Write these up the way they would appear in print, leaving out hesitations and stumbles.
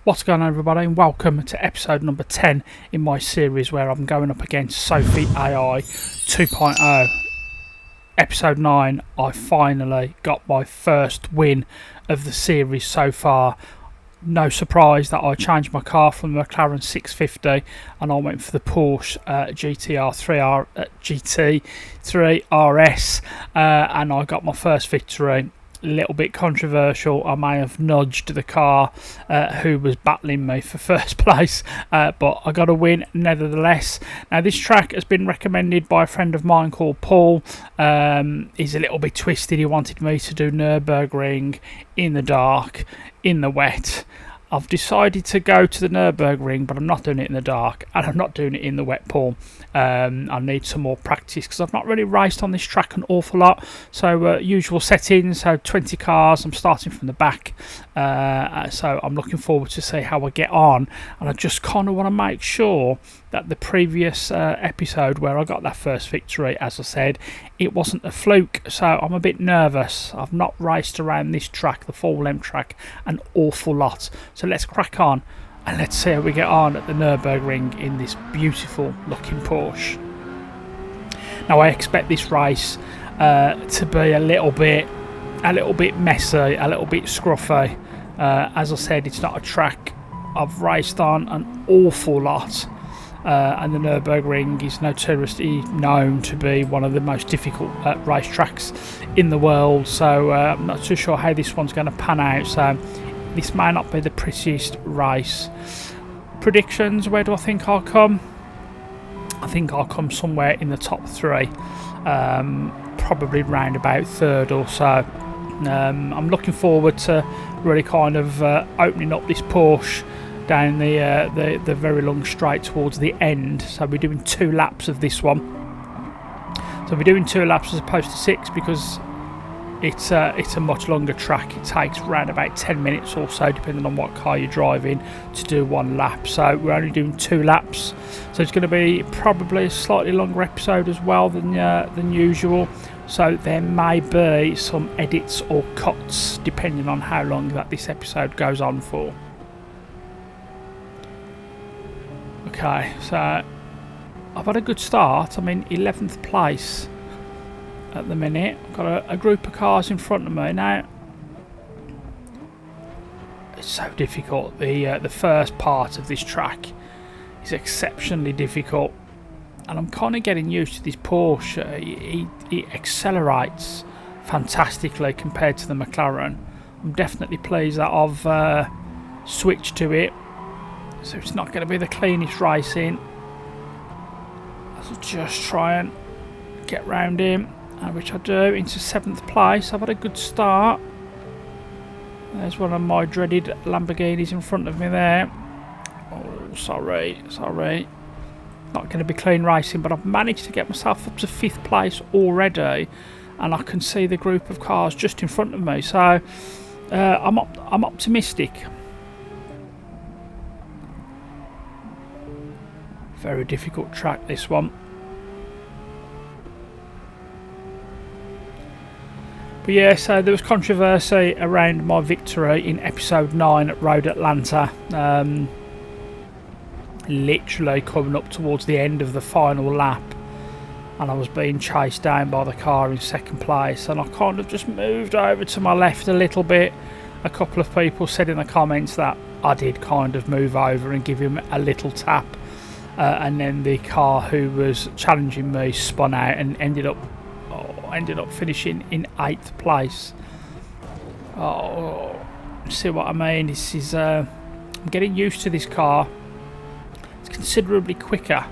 What's going on, everybody, and welcome to episode number 10 in my series where I'm going up against SOPHY 2.0. Episode 9, I finally got my first win of the series so far. No surprise that I changed my car from the McLaren 650 and I went for the Porsche GT3 RS and I got my first victory. A little bit controversial. I may have nudged the car who was battling me for first place, but I got a win nevertheless. Now this track has been recommended by a friend of mine called Paul. He's a little bit twisted. He wanted me to do Nurburgring in the dark, in the wet. I've decided to go to the Nurburgring, but I'm not doing it in the dark and I'm not doing it in the wet, Paul. I need some more practice because I've not really raced on this track an awful lot. So usual settings, so 20 cars, I'm starting from the back. So I'm looking forward to see how I get on, and I just kind of want to make sure that the previous episode where I got that first victory, as I said, it wasn't a fluke. So I'm a bit nervous. I've not raced around this track, the full length track, an awful lot. So let's crack on and let's see how we get on at the Nurburgring in this beautiful looking Porsche. Now I expect this race to be a little bit messy, a little bit scruffy. As I said, it's not a track I've raced on an awful lot, and the Nurburgring is notoriously known to be one of the most difficult race tracks in the world. So I'm not too sure how this one's going to pan out. So this may not be the prettiest race. Predictions, where do I think I'll come? I think I'll come somewhere in the top 3, probably round about 3rd or so. I'm looking forward to really kind of opening up this Porsche down the very long straight towards the end. So we're doing 2 laps of this one. So we're doing 2 laps as opposed to 6 because it's a much longer track. It takes around about 10 minutes or so, depending on what car you're driving, to do 1 lap. So we're only doing 2 laps. So it's going to be probably a slightly longer episode as well than usual. So there may be some edits or cuts depending on how long that this episode goes on for. Okay, so I've had a good start. I'm in 11th place at the minute. I've got a group of cars in front of me now. It's so difficult. The first part of this track is exceptionally difficult, and I'm kind of getting used to this Porsche. It accelerates fantastically compared to the McLaren. I'm definitely pleased that I've switched to it, so it's not going to be the cleanest racing. I'll just try and get round him, which I do, into 7th place. I've had a good start. There's one of my dreaded Lamborghinis in front of me there. Oh, sorry. Not going to be clean racing, but I've managed to get myself up to 5th place already, and I can see the group of cars just in front of me. So I'm optimistic. Very difficult track, this one. But yeah, so there was controversy around my victory in episode 9 at Road Atlanta. Literally coming up towards the end of the final lap, and I was being chased down by the car in 2nd place, and I kind of just moved over to my left a little bit. A couple of people said in the comments that I did kind of move over and give him a little tap, and then the car who was challenging me spun out and ended up finishing in 8th place. Oh, see what I mean? This is I'm getting used to this car. It's considerably quicker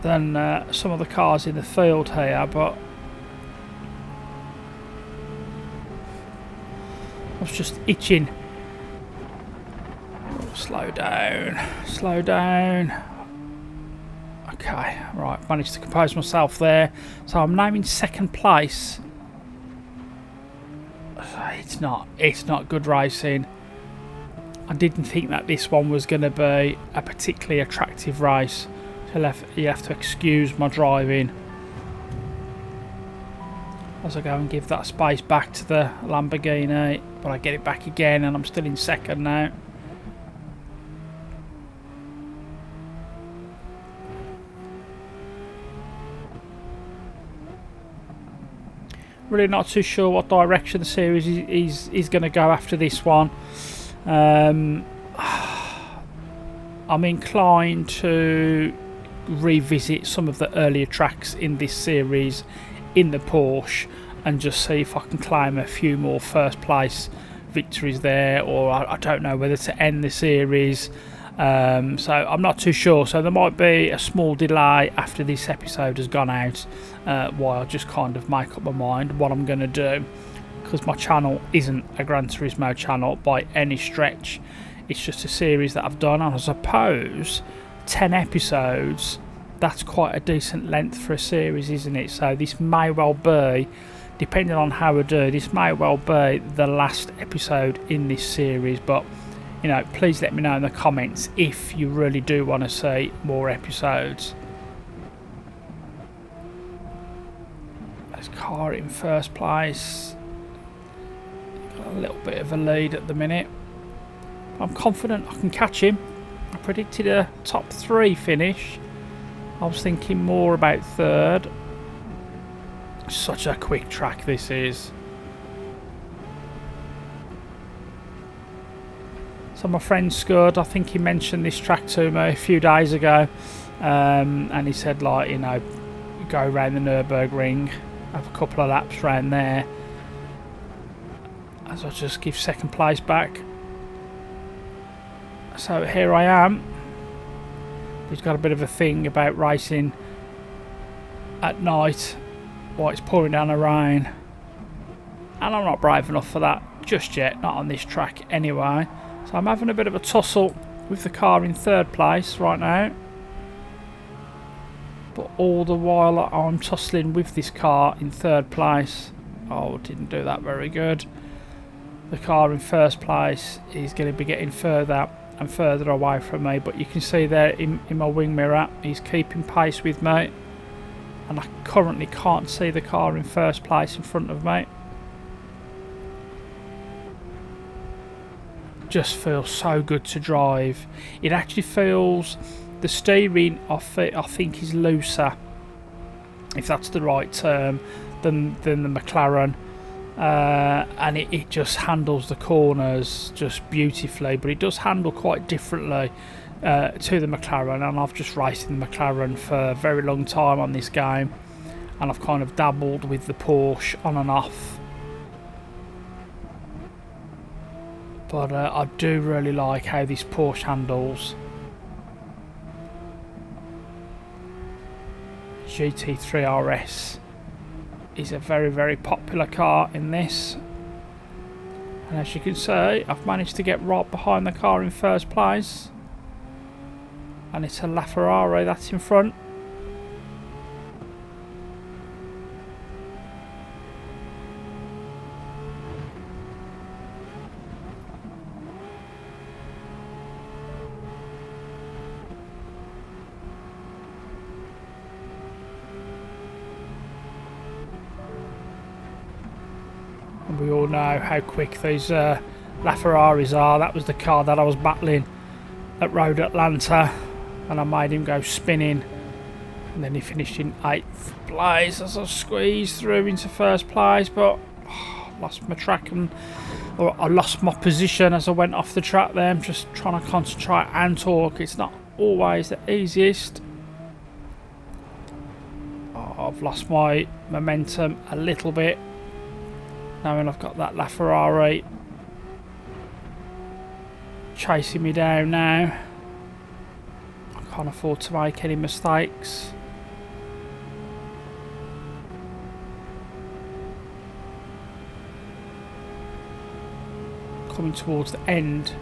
than some of the cars in the field here, but I was just itching. Oh, slow down. Okay, right, managed to compose myself there. So I'm now in 2nd place. It's not good racing. I didn't think that this one was going to be a particularly attractive race. So you have to excuse my driving. as I go and give that space back to the Lamborghini, but I get it back again and I'm still in second now. Really not too sure what direction the series is going to go after this one. I'm inclined to revisit some of the earlier tracks in this series in the Porsche and just see if I can claim a few more first place victories there, or I don't know whether to end the series. So I'm not too sure, so there might be a small delay after this episode has gone out while I just kind of make up my mind what I'm going to do, because my channel isn't a Gran Turismo channel by any stretch. It's just a series that I've done, and I suppose 10 episodes, that's quite a decent length for a series, isn't it? So this may well be, depending on how I do, this may well be the last episode in this series. But you know, please let me know in the comments if you really do want to see more episodes. This car in first place, got a little bit of a lead at the minute. I'm confident I can catch him. I predicted a top 3 finish. I was thinking more about third. Such a quick track this is. So my friend Scud, I think he mentioned this track to me a few days ago, and he said, like, you know, go around the Nurburgring, have a couple of laps around there, as I just give second place back. So here I am. He's got a bit of a thing about racing at night while it's pouring down the rain, and I'm not brave enough for that just yet, not on this track anyway. So I'm having a bit of a tussle with the car in third place right now, but all the while I'm tussling with this car in third place, oh, didn't do that very good. The car in first place is going to be getting further and further away from me, but you can see there in my wing mirror he's keeping pace with me, and I currently can't see the car in first place in front of me. Just feels so good to drive. It actually feels, the steering I think is looser, if that's the right term, than the McLaren. And it just handles the corners just beautifully, but it does handle quite differently to the McLaren, and I've just raced in the McLaren for a very long time on this game, and I've kind of dabbled with the Porsche on and off, but I do really like how this Porsche handles. GT3 RS is a very, very popular car in this, and as you can see, I've managed to get right behind the car in first place, and it's a LaFerrari that's in front. And we all know how quick these LaFerraris are. That was the car that I was battling at Road Atlanta, and I made him go spinning, and then he finished in 8th place as I squeezed through into first place, but lost my track, or I lost my position as I went off the track there. I'm just trying to concentrate and talk. It's not always the easiest. I've lost my momentum a little bit, knowing I've got that LaFerrari chasing me down now. I can't afford to make any mistakes. Coming towards the end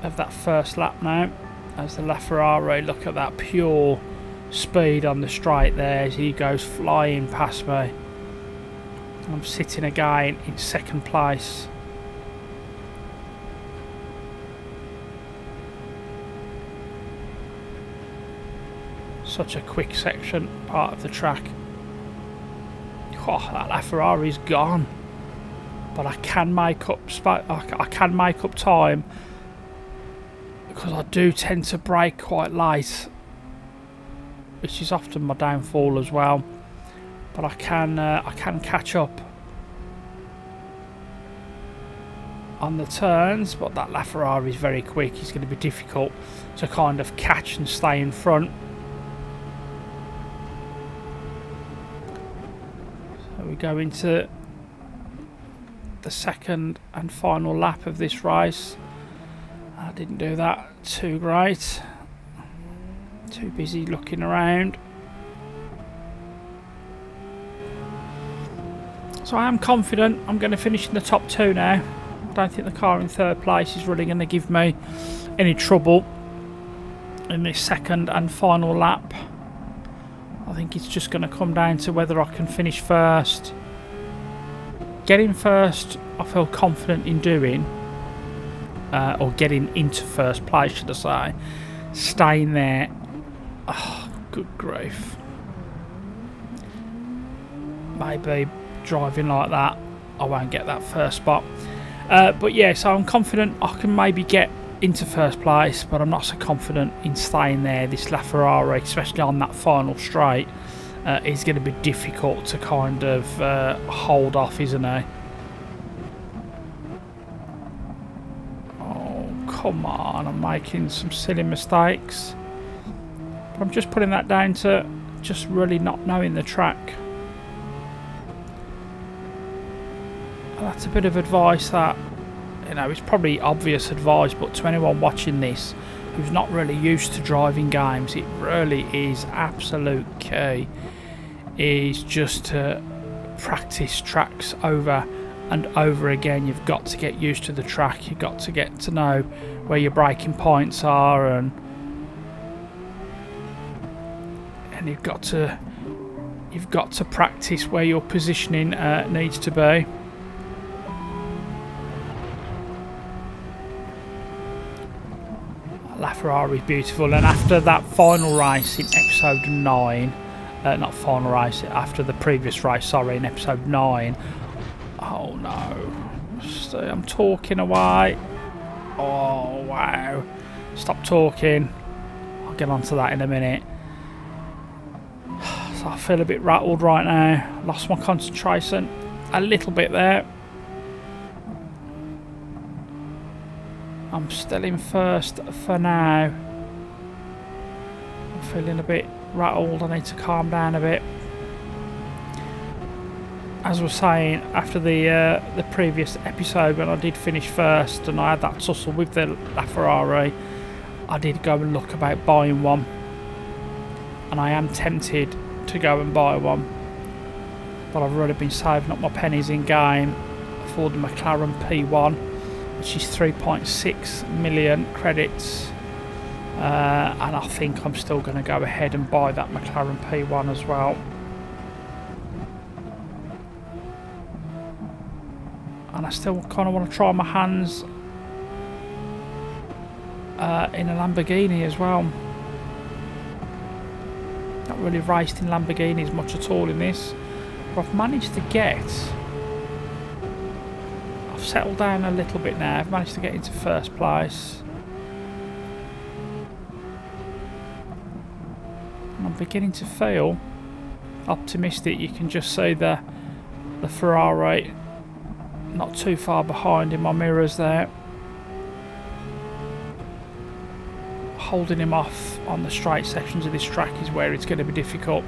of that first lap now, as the LaFerrari, look at that pure speed on the straight there as he goes flying past me. I'm sitting again in second place. Such a quick section, part of the track. Oh, that LaFerrari's gone. But I can make up I can make up time, because I do tend to brake quite late, which is often my downfall as well. But I can catch up on the turns, but that LaFerrari is very quick. It's going to be difficult to kind of catch and stay in front. So we go into the second and final lap of this race. I didn't do that too great. Too busy looking around. So I am confident I'm going to finish in the top 2 now. I don't think the car in 3rd place is really going to give me any trouble in this second and final lap. I think it's just going to come down to whether I can finish first. Getting first, I feel confident in doing, or getting into 1st place, should I say. Staying there, oh, good grief. Maybe driving like that, I won't get that 1st spot. But yeah, so I'm confident I can maybe get into 1st place, but I'm not so confident in staying there. This LaFerrari, especially on that final straight, is going to be difficult to kind of hold off, isn't it? Oh, come on, I'm making some silly mistakes. But I'm just putting that down to just really not knowing the track. And that's a bit of advice that, you know, it's probably obvious advice, but to anyone watching this who's not really used to driving games, it really is absolute key, is just to practice tracks over and over again. You've got to get used to the track, you've got to get to know where your braking points are, and you've got to practice where your positioning needs to be. LaFerrari is beautiful, and after that final race in episode 9, not final race, after the previous race, sorry, in episode 9, oh no, so I'm talking away, oh wow, stop talking, I'll get onto that in a minute. So I feel a bit rattled right now, lost my concentration a little bit there. I'm still in 1st for now. I'm feeling a bit rattled, I need to calm down a bit. As I was saying, after the previous episode, when I did finish 1st and I had that tussle with the LaFerrari, I did go and look about buying one. And I am tempted to go and buy one. But I've already been saving up my pennies in game for the McLaren P1. Which is 3.6 million credits, and I think I'm still going to go ahead and buy that McLaren P1 as well. And I still kind of want to try my hands in a Lamborghini as well. Not really raced in Lamborghinis much at all in this, but I've managed to get... settled down a little bit now. I've managed to get into 1st place, and I'm beginning to feel optimistic. You can just see the Ferrari not too far behind in my mirrors there, holding him off on the straight sections of this track is where it's going to be difficult.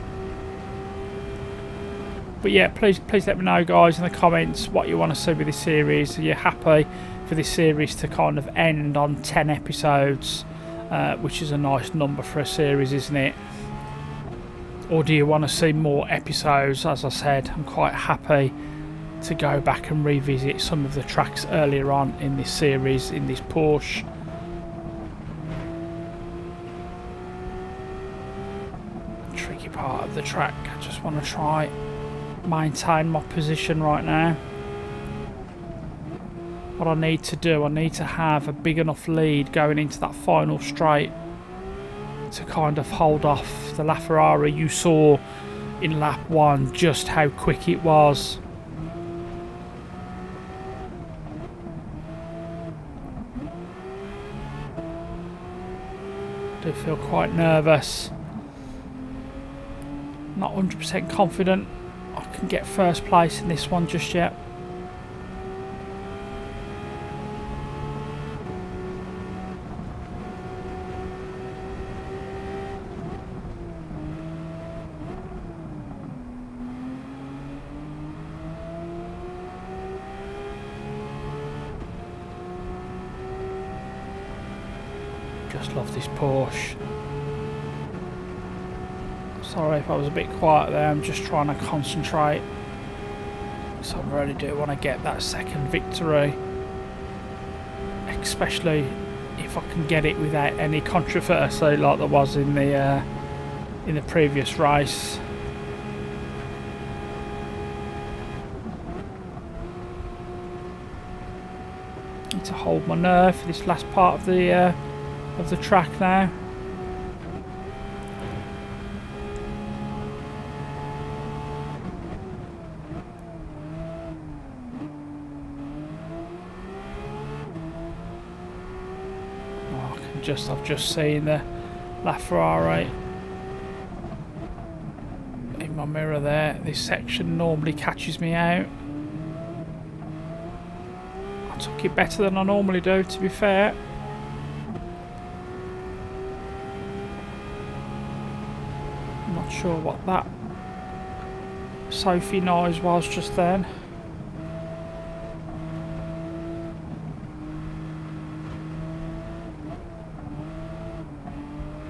But yeah, please let me know, guys, in the comments what you want to see with this series. Are you happy for this series to kind of end on 10 episodes, which is a nice number for a series, isn't it? Or do you want to see more episodes? As I said, I'm quite happy to go back and revisit some of the tracks earlier on in this series, in this Porsche. Tricky part of the track. I just want to try maintain my position right now. What I need to do, I need to have a big enough lead going into that final straight to kind of hold off the LaFerrari. You saw in lap 1 just how quick it was. I do feel quite nervous. Not 100% confident I can get first place in this one just yet. Just love this Porsche. Sorry if I was a bit quiet there, I'm just trying to concentrate. So I really do want to get that second victory. Especially if I can get it without any controversy like there was in the previous race. Need to hold my nerve for this last part of the track now. I've just seen the LaFerrari in my mirror there. This section normally catches me out. I took it better than I normally do, to be fair. I'm not sure what that SOPHY noise was just then.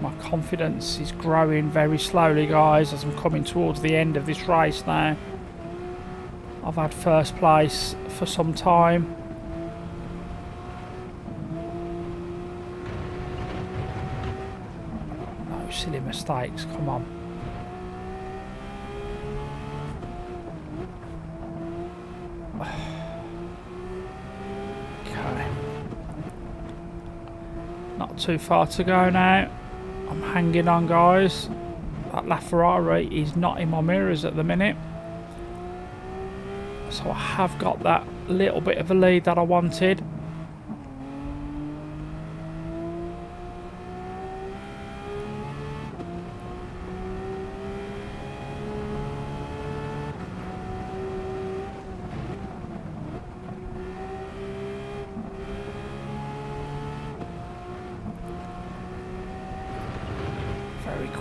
My confidence is growing very slowly, guys, as I'm coming towards the end of this race now. I've had first place for some time. No silly mistakes, come on. Okay. Not too far to go now. I'm hanging on, guys. That LaFerrari is not in my mirrors at the minute, so I have got that little bit of a lead that I wanted.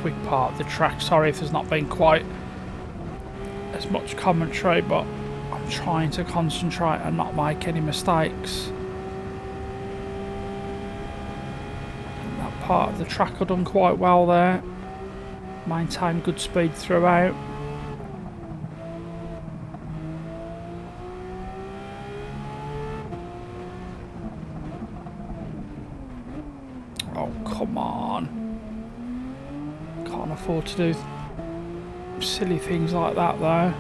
Quick part of the track. Sorry if there's not been quite as much commentary, but I'm trying to concentrate and not make any mistakes. And that part of the track I've done quite well there. Maintained good speed throughout. Oh, come on. Can't afford to do silly things like that though.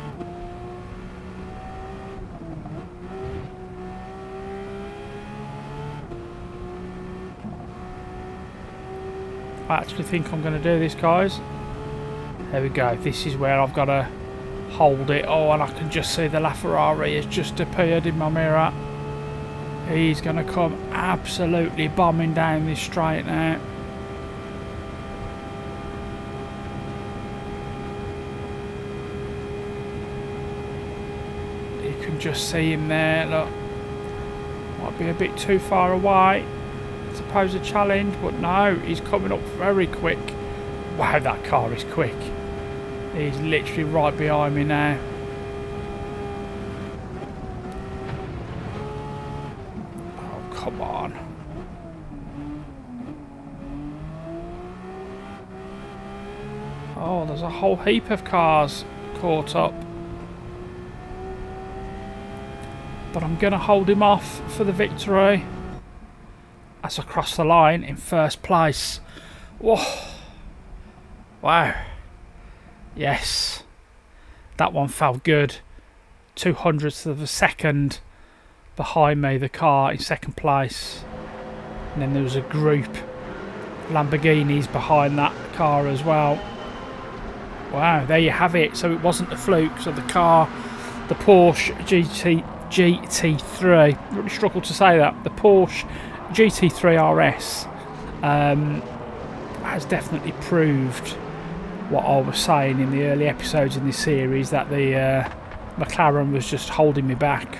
I actually think I'm going to do this, guys. There we go. This is where I've got to hold it. Oh, and I can just see the LaFerrari has just appeared in my mirror. He's going to come absolutely bombing down this straight now. You can just see him there, look. Might be a bit too far away to pose a challenge, but no, he's coming up very quick. Wow, that car is quick. He's literally right behind me now. Oh, come on. Oh, there's a whole heap of cars caught up. But I'm going to hold him off for the victory as I cross the line in first place. Whoa. Wow. Yes. That one felt good. 200th of a second behind me, the car in second place. And then there was a group Lamborghinis behind that car as well. Wow, there you have it. So it wasn't the Fluke, so the car, the Porsche GT3, really struggled to say that, the Porsche GT3 RS has definitely proved what I was saying in the early episodes in this series, that the McLaren was just holding me back.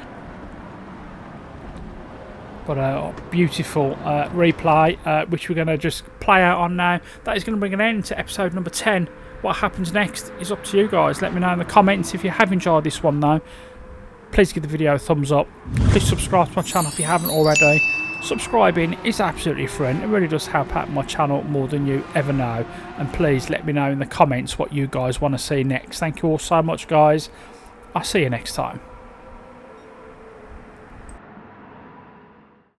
But a beautiful replay, which we're going to just play out on now. That is going to bring an end to episode number 10. What happens next is up to you guys. Let me know in the comments if you have enjoyed this one though. Please give the video a thumbs up. Please subscribe to my channel if you haven't already. Subscribing is absolutely free and it really does help out my channel more than you ever know. And please let me know in the comments what you guys want to see next. Thank you all so much, guys. I'll see you next time.